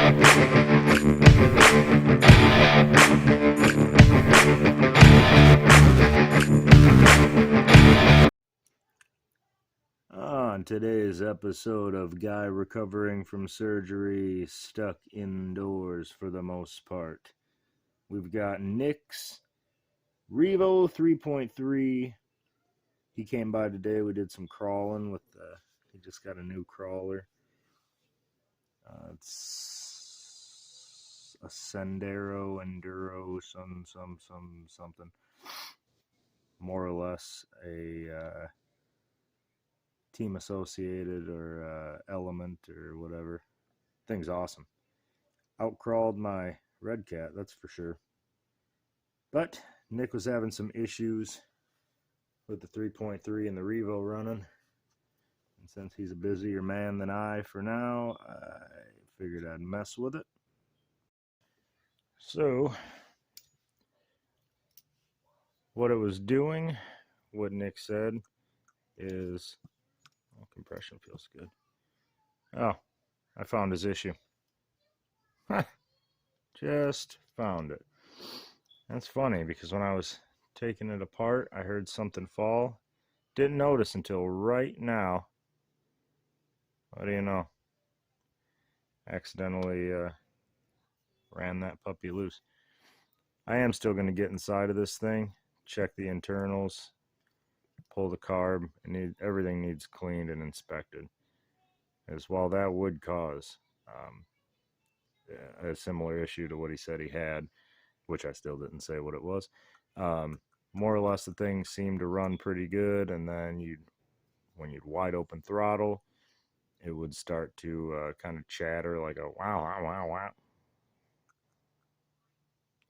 On today's episode of Guy Recovering from Surgery, Stuck Indoors for the most part, we've got Nick's Revo 3.3. He came by today. We did some crawling with he just got a new crawler. It's a Sendero, Enduro, something. More or less a Team Associated or Element or whatever. Thing's awesome. Outcrawled my Red Cat, that's for sure. But Nick was having some issues with the 3.3 and the Revo running. And since he's a busier man than I for now, I figured I'd mess with it. So, what it was doing, what Nick said, is... Oh, compression feels good. Oh, I found his issue. Just found it. That's funny because when I was taking it apart, I heard something fall. Didn't notice until right now. What do you know? Accidentally ran that puppy loose. I am still going to get inside of this thing, check the internals, pull the carb, and everything needs cleaned and inspected. As while that would cause a similar issue to what he said he had, which I still didn't say what it was. More or less the thing seemed to run pretty good, and then when you'd wide open throttle, it would start to kind of chatter like a wow, wow, wow, wow.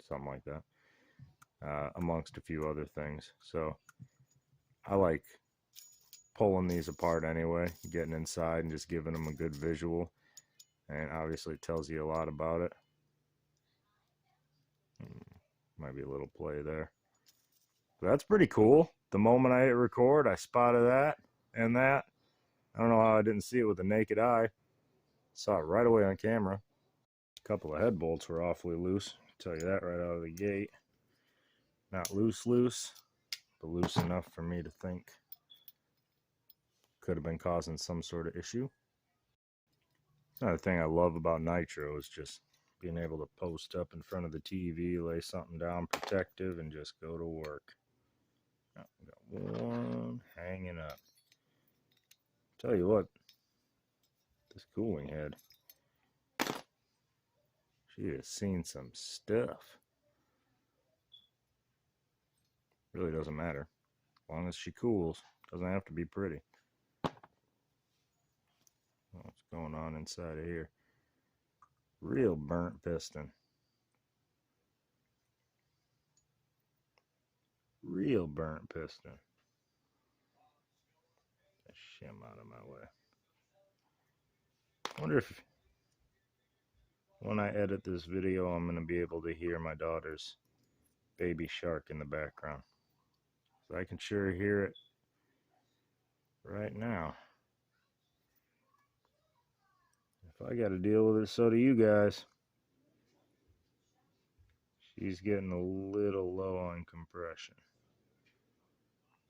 Something like that, amongst a few other things. So I like pulling these apart anyway, getting inside and just giving them a good visual. And obviously it tells you a lot about it. Might be a little play there. But that's pretty cool. The moment I hit record, I spotted that and that. I don't know how I didn't see it with the naked eye. Saw it right away on camera. A couple of head bolts were awfully loose. I'll tell you that right out of the gate. Not loose, but loose enough for me to think could have been causing some sort of issue. Another thing I love about Nitro is just being able to post up in front of the TV, lay something down protective, and just go to work. Oh, we got one hanging up. Tell you what, this cooling head, she has seen some stuff. Really doesn't matter. As long as she cools, doesn't have to be pretty. What's going on inside of here? Real burnt piston. Real burnt piston. That shim out of my way. I wonder if when I edit this video, I'm going to be able to hear my daughter's baby shark in the background. So I can sure hear it right now. If I got to deal with it, so do you guys. She's getting a little low on compression.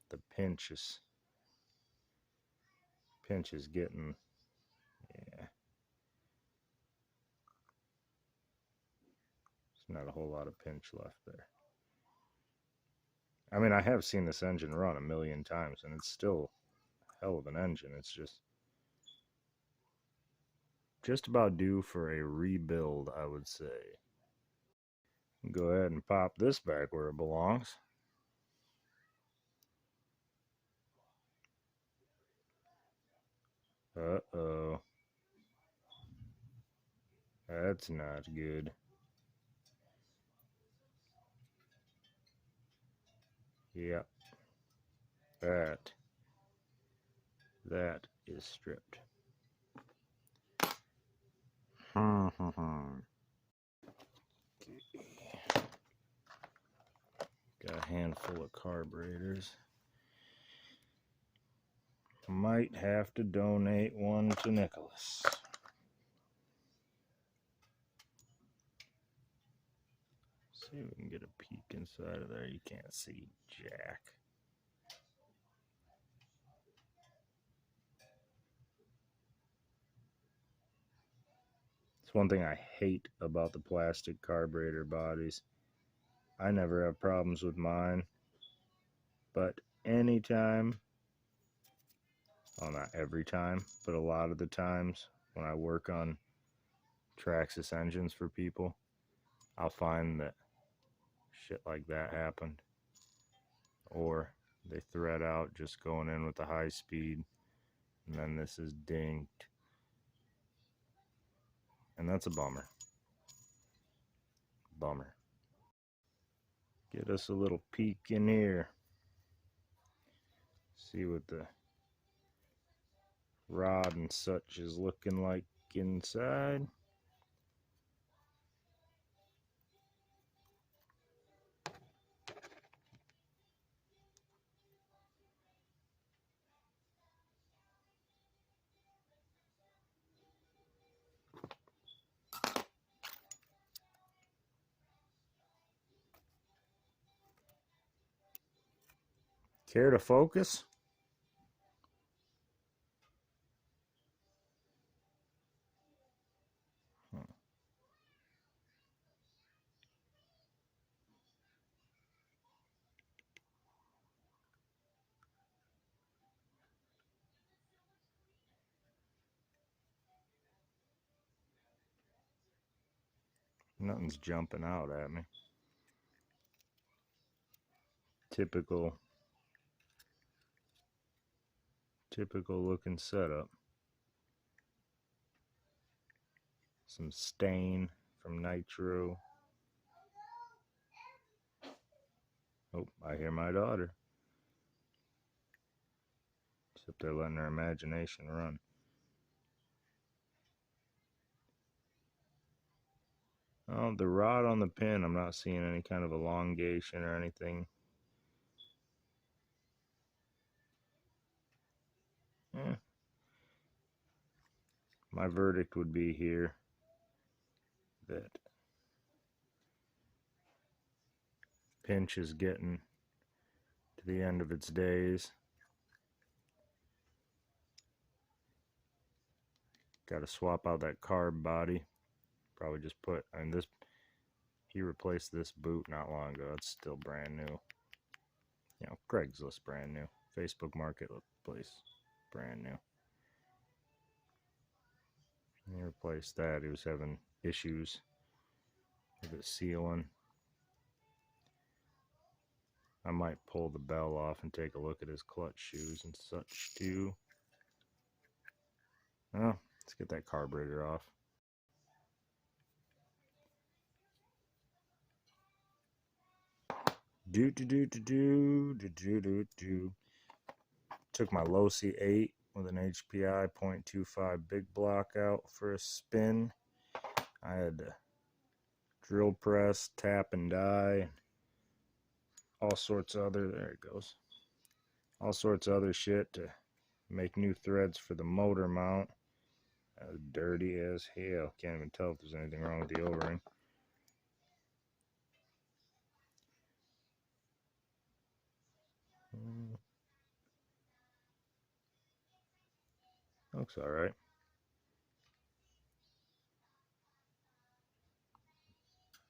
The pinch is getting, yeah. There's not a whole lot of pinch left there. I mean, I have seen this engine run a million times, and it's still a hell of an engine. It's just about due for a rebuild, I would say. Go ahead and pop this back where it belongs. Uh-oh. That's not good. Yep. That is stripped. Got a handful of carburetors. Might have to donate one to Nicholas. See if we can get a peek inside of there. You can't see jack. It's one thing I hate about the plastic carburetor bodies. I never have problems with mine, but anytime, well, not every time, but a lot of the times when I work on Traxxas engines for people, I'll find that shit like that happened. Or they thread out just going in with the high speed, and then this is dinged. And that's a bummer. Bummer. Get us a little peek in here. See what the rod and such is looking like inside. Care to focus? Nothing's jumping out at me. Typical looking setup. Some stain from Nitro. Oh, I hear my daughter. She's up there letting her imagination run. Oh, the rod on the pin, I'm not seeing any kind of elongation or anything. Eh. My verdict would be here that pinch is getting to the end of its days. Got to swap out that carb body. Probably just put, and this, he replaced this boot not long ago. It's still brand new. You know, Craigslist brand new. Facebook Marketplace brand new. And he replaced that. He was having issues with it sealing. I might pull the bell off and take a look at his clutch shoes and such too. Oh, let's get that carburetor off. Took my Losi 8 with an HPI 0.25 big block out for a spin. I had to drill press, tap and die, all sorts of other, there it goes, all sorts of other shit to make new threads for the motor mount. That was dirty as hell. Can't even tell if there's anything wrong with the O-ring. Looks alright.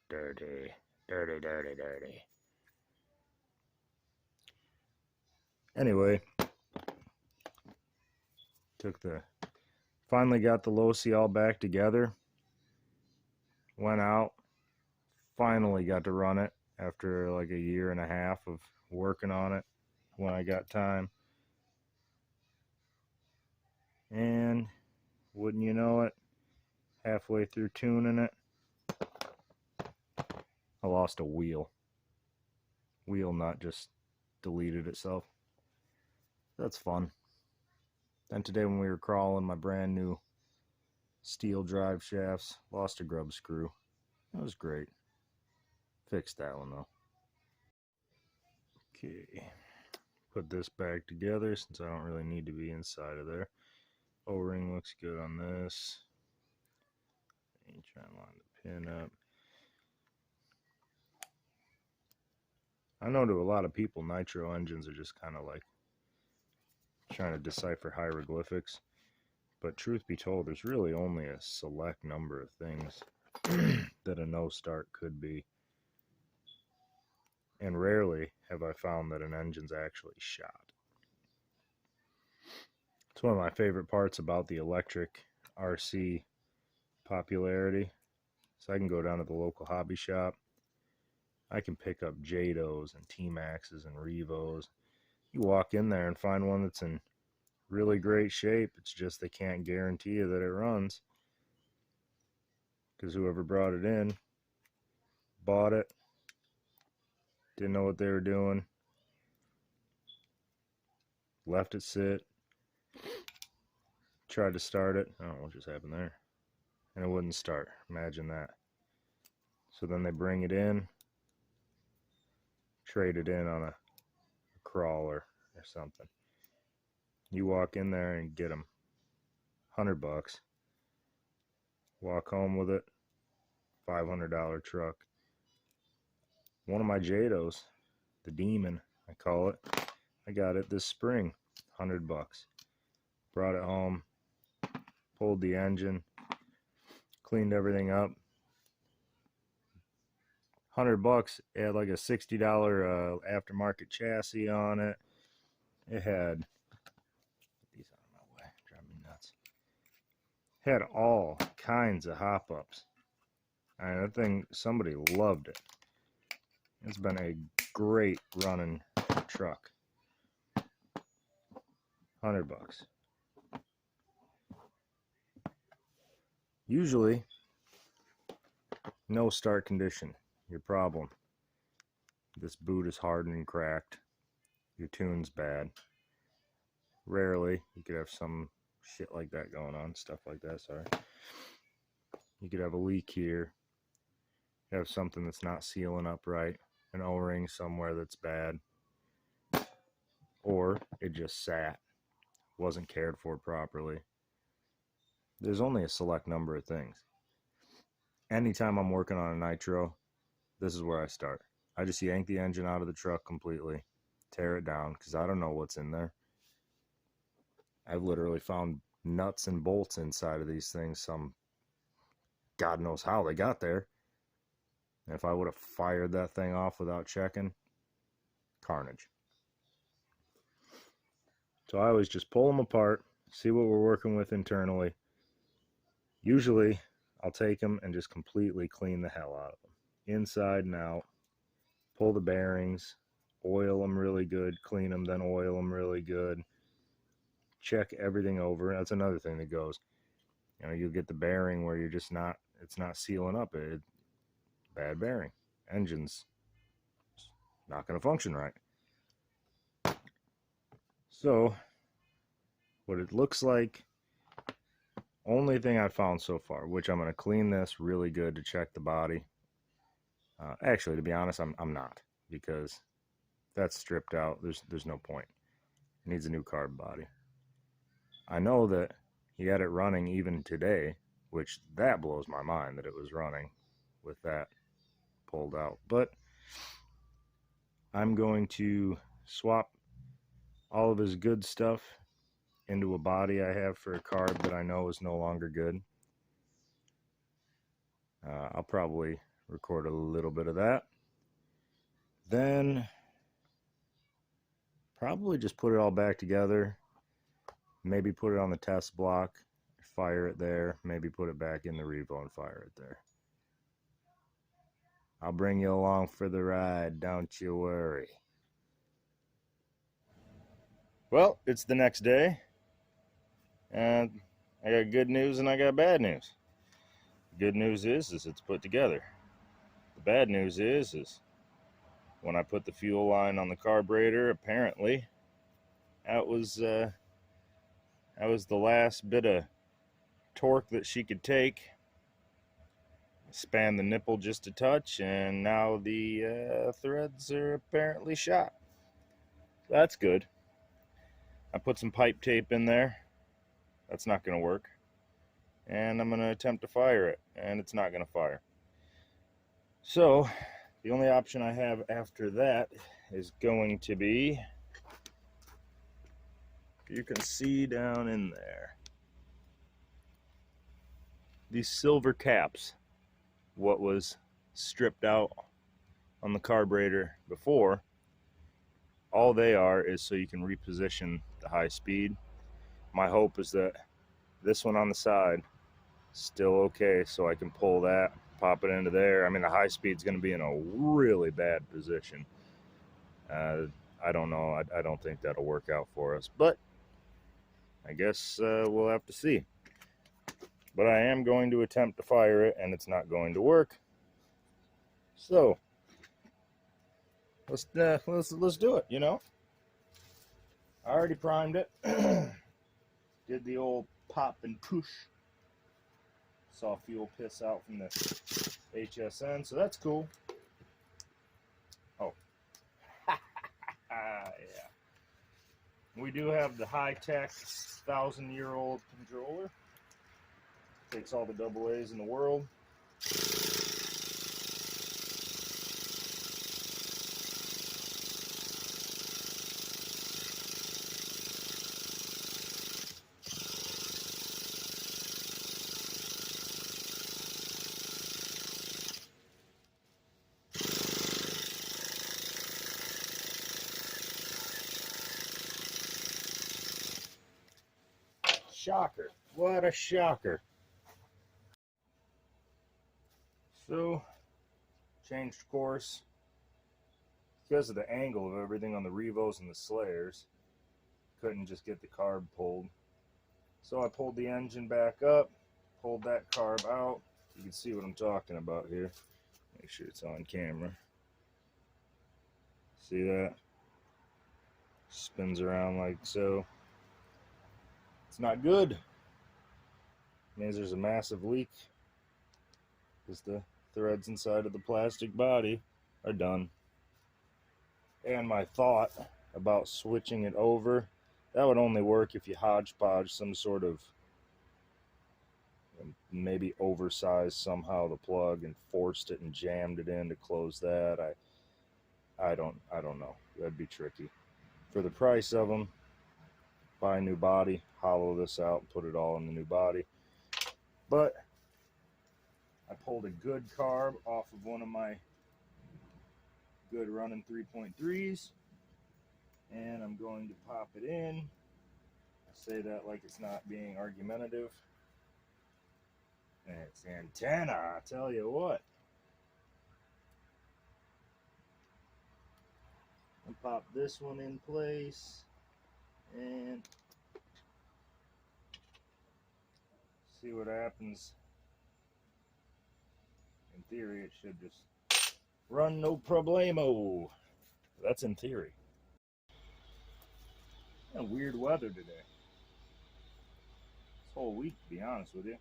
Dirty, dirty, dirty, dirty. Anyway, finally got the Losi all back together. Went out, finally got to run it after like a year and a half of working on it when I got time. And wouldn't you know it, halfway through tuning it, I lost a wheel. Wheel nut just deleted itself. That's fun. Then today when we were crawling my brand new steel drive shafts, lost a grub screw. That was great. Fixed that one though. Okay. Put this back together since I don't really need to be inside of there. O-ring looks good on this. And try and line the pin up. I know to a lot of people, nitro engines are just kind of like trying to decipher hieroglyphics. But truth be told, there's really only a select number of things that a no start could be. And rarely have I found that an engine's actually shot. It's one of my favorite parts about the electric RC popularity. So I can go down to the local hobby shop. I can pick up Jados and T-Maxes and Revos. You walk in there and find one that's in really great shape. It's just they can't guarantee you that it runs, because whoever brought it in bought it, didn't know what they were doing, left it sit, tried to start it. I don't know what just happened there. And it wouldn't start. Imagine that. So then they bring it in, trade it in on a crawler or something. You walk in there and get them $100. Walk home with it, $500 truck. One of my Jados, the Demon, I call it, I got it this spring, $100. Brought it home, pulled the engine, cleaned everything up. $100. It had like a $60 aftermarket chassis on it. It had, these out of my way, drive me nuts. Had all kinds of hop-ups. And that thing, somebody loved it. It's been a great running truck. $100. Usually, no start condition. Your problem. This boot is hardened and cracked. Your tune's bad. Rarely, you could have some shit like that going on. Stuff like that, sorry. You could have a leak here. You have something that's not sealing up right. An O-ring somewhere that's bad. Or it just sat. Wasn't cared for properly. There's only a select number of things. Anytime I'm working on a nitro, this is where I start. I just yank the engine out of the truck completely, tear it down, because I don't know what's in there. I've literally found nuts and bolts inside of these things. Some, God knows how they got there. And if I would have fired that thing off without checking, carnage. So I always just pull them apart, see what we're working with internally. Usually, I'll take them and just completely clean the hell out of them, inside and out. Pull the bearings, oil them really good, clean them, then oil them really good. Check everything over. That's another thing that goes. You know, you'll get the bearing where you're just not, it's not sealing up. Bad bearing. Engine's not going to function right. So, what it looks like, only thing I've found so far, which I'm going to clean this really good to check the body. Actually, to be honest, I'm not, because that's stripped out. There's no point. It needs a new carb body. I know that he had it running even today, which that blows my mind that it was running with that pulled out. But I'm going to swap all of his good stuff into a body I have for a carb that I know is no longer good. I'll probably record a little bit of that. Then probably just put it all back together. Maybe put it on the test block, fire it there. Maybe put it back in the Revo and fire it there. I'll bring you along for the ride, don't you worry. Well, it's the next day, and I got good news and I got bad news. The good news is it's put together. The bad news is when I put the fuel line on the carburetor, apparently that was the last bit of torque that she could take. Span the nipple just a touch, and now the threads are apparently shot. So that's good. I put some pipe tape in there. That's not going to work. And I'm going to attempt to fire it, and it's not going to fire. So The only option I have after that is going to be, you can see down in there, these silver caps, what was stripped out on the carburetor before, all they are is so you can reposition the high speed. My hope is that this one on the side still okay, so I can pull that, pop it into there. I mean, the high speed's going to be in a really bad position. I don't know. I don't think that'll work out for us, but I guess we'll have to see. But I am going to attempt to fire it, and it's not going to work. So let's do it. You know, I already primed it. Did the old pop and push. Saw fuel piss out from the HSN, so that's cool. Oh, yeah. We do have the high-tech 1,000-year-old controller. Takes all the double A's in the world. Shocker. What a shocker. So, changed course. Because of the angle of everything on the Revos and the Slayers, couldn't just get the carb pulled. So I pulled the engine back up, pulled that carb out. You can see what I'm talking about here. Make sure it's on camera. See that? Spins around like so. It's not good. It means there's a massive leak because the threads inside of the plastic body are done. And my thought about switching it over, that would only work if you hodgepodge some sort of, maybe oversized somehow the plug and forced it and jammed it in to close that. I don't know. That'd be tricky. For the price of them, buy a new body, hollow this out, and put it all in the new body. But I pulled a good carb off of one of my good running 3.3s, and I'm going to pop it in. I say that like it's not being argumentative. And it's antenna, I tell you what. And pop this one in place and see what happens. In theory, it should just run no problemo. That's in theory. And weird weather today. This whole week, to be honest with you.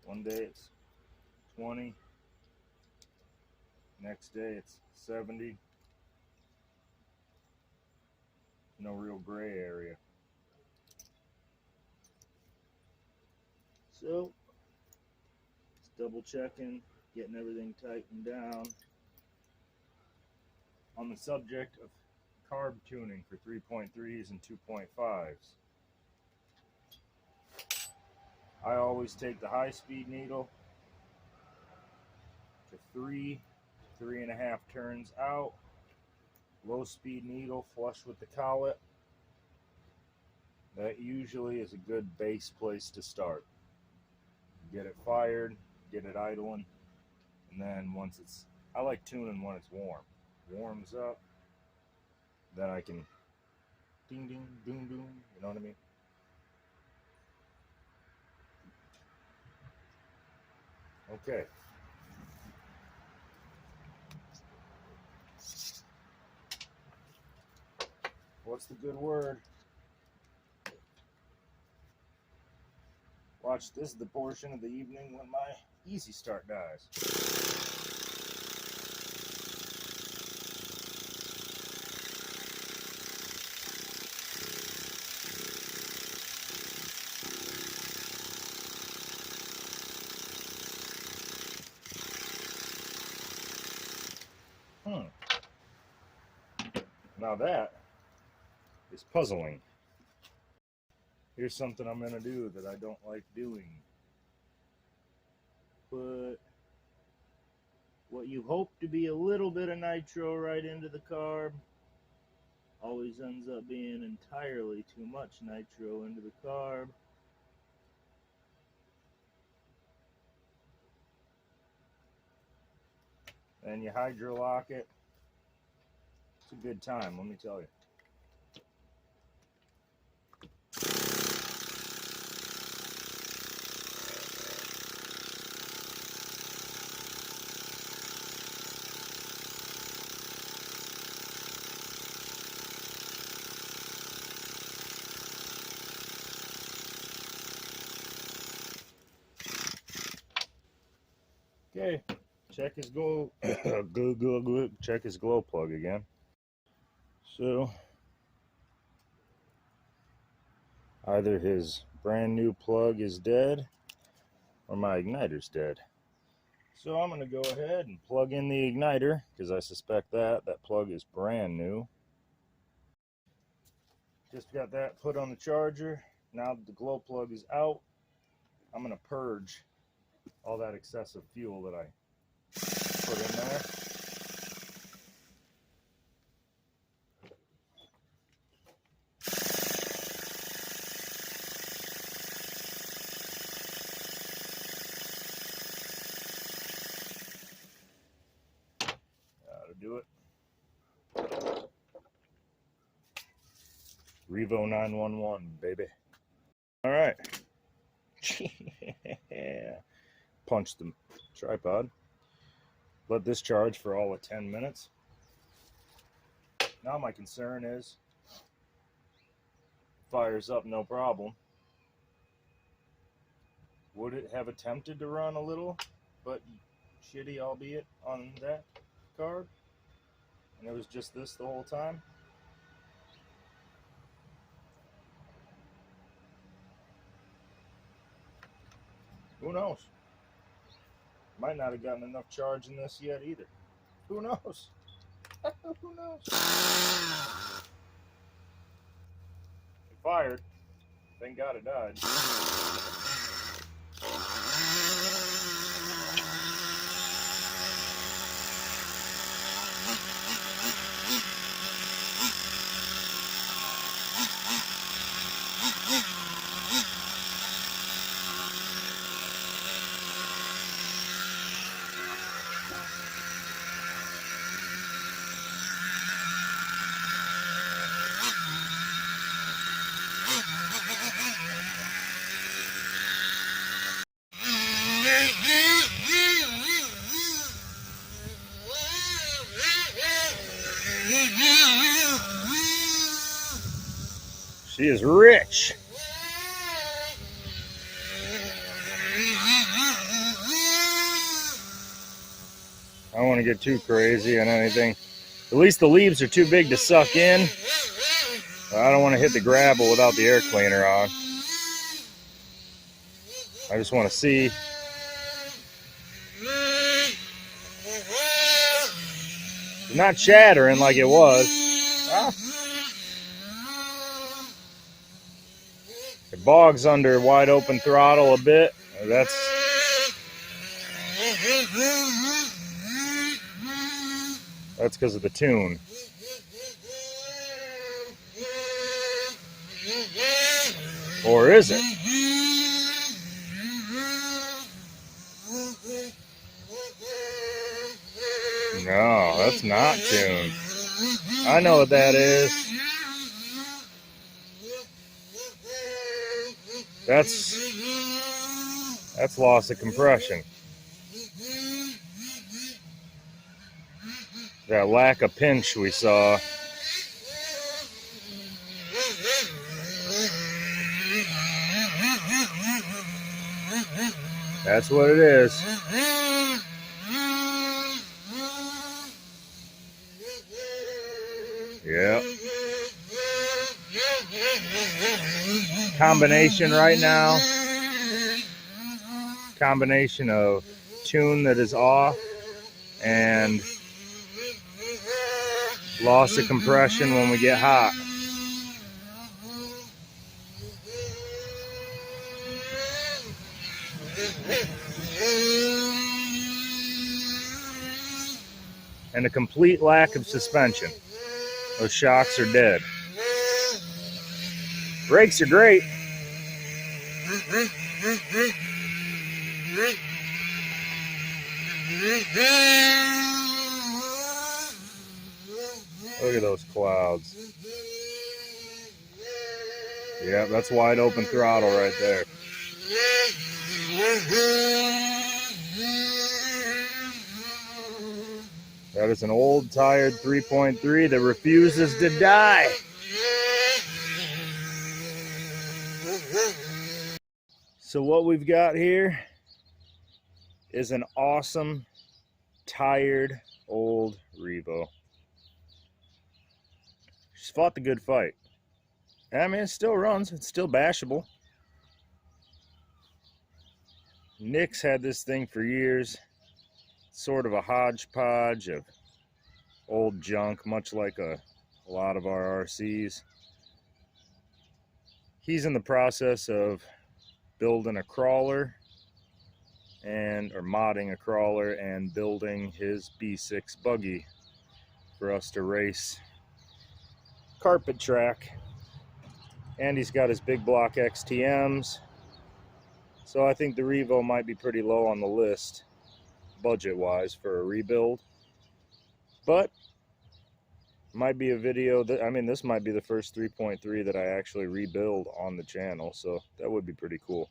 One day it's 20. Next day it's 70. No real gray area. So, just double checking, getting everything tightened down. On the subject of carb tuning for 3.3s and 2.5s. I always take the high-speed needle to 3.5 turns out. Low-speed needle flush with the collet. That usually is a good base place to start. Get it fired, get it idling, and then once it's, I like tuning when it's warm. Warms up, then I can ding ding doom doom, you know what I mean? Okay. What's the good word? Watch, this is the portion of the evening when my easy start dies. Now that is puzzling. Here's something I'm going to do that I don't like doing. Put what you hope to be a little bit of nitro right into the carb. Always ends up being entirely too much nitro into the carb. Then you hydrolock it. It's a good time, let me tell you. Okay, check his glow, check his glow plug again. So, either his brand new plug is dead or my igniter's dead. So I'm going to go ahead and plug in the igniter because I suspect that plug is brand new. Just got that put on the charger. Now that the glow plug is out, I'm going to purge all that excessive fuel that I put in there. Gotta do it. Revo 911, baby. All right. Punch the tripod. Let this charge for all of 10 minutes. Now my concern is, fires up no problem. Would it have attempted to run a little, but shitty albeit on that carb? And it was just this the whole time? Who knows? Might not have gotten enough charge in this yet either. Who knows? Who knows? It fired. Thank God it died. She is rich. I don't want to get too crazy on anything. At least the leaves are too big to suck in. I don't want to hit the gravel without the air cleaner on. I just want to see. It's not shattering like it was. Ah. It bogs under wide open throttle a bit. That's because of the tune. Or is it? No, that's not tuned. I know what that is. That's loss of compression. That lack of pinch we saw. That's what it is. Yep. Combination right now. Combination of tune that is off and Loss of compression when we get hot. And a complete lack of suspension. Those shocks are dead. Brakes are great. Look at those clouds. Yeah, that's wide open throttle right there. That is an old tired 3.3 that refuses to die. So what we've got here is an awesome tired old Revo. She's fought the good fight. I mean, it still runs. It's still bashable. Nick's had this thing for years. Sort of a hodgepodge of old junk, much like a lot of our RCs. He's in the process of building a crawler or modding a crawler and building his B6 buggy for us to race carpet track. And he's got his big block XTMs. So I think the Revo might be pretty low on the list budget-wise for a rebuild. But might be a video that, I mean, this might be the first 3.3 that I actually rebuild on the channel, so that would be pretty cool.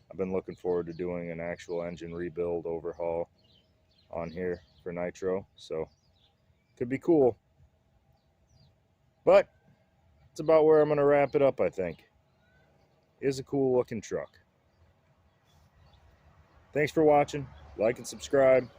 I've been looking forward to doing an actual engine rebuild overhaul on here for Nitro, so could be cool. But it's about where I'm going to wrap it up, I think. Is a cool looking truck. Thanks for watching. Like and subscribe.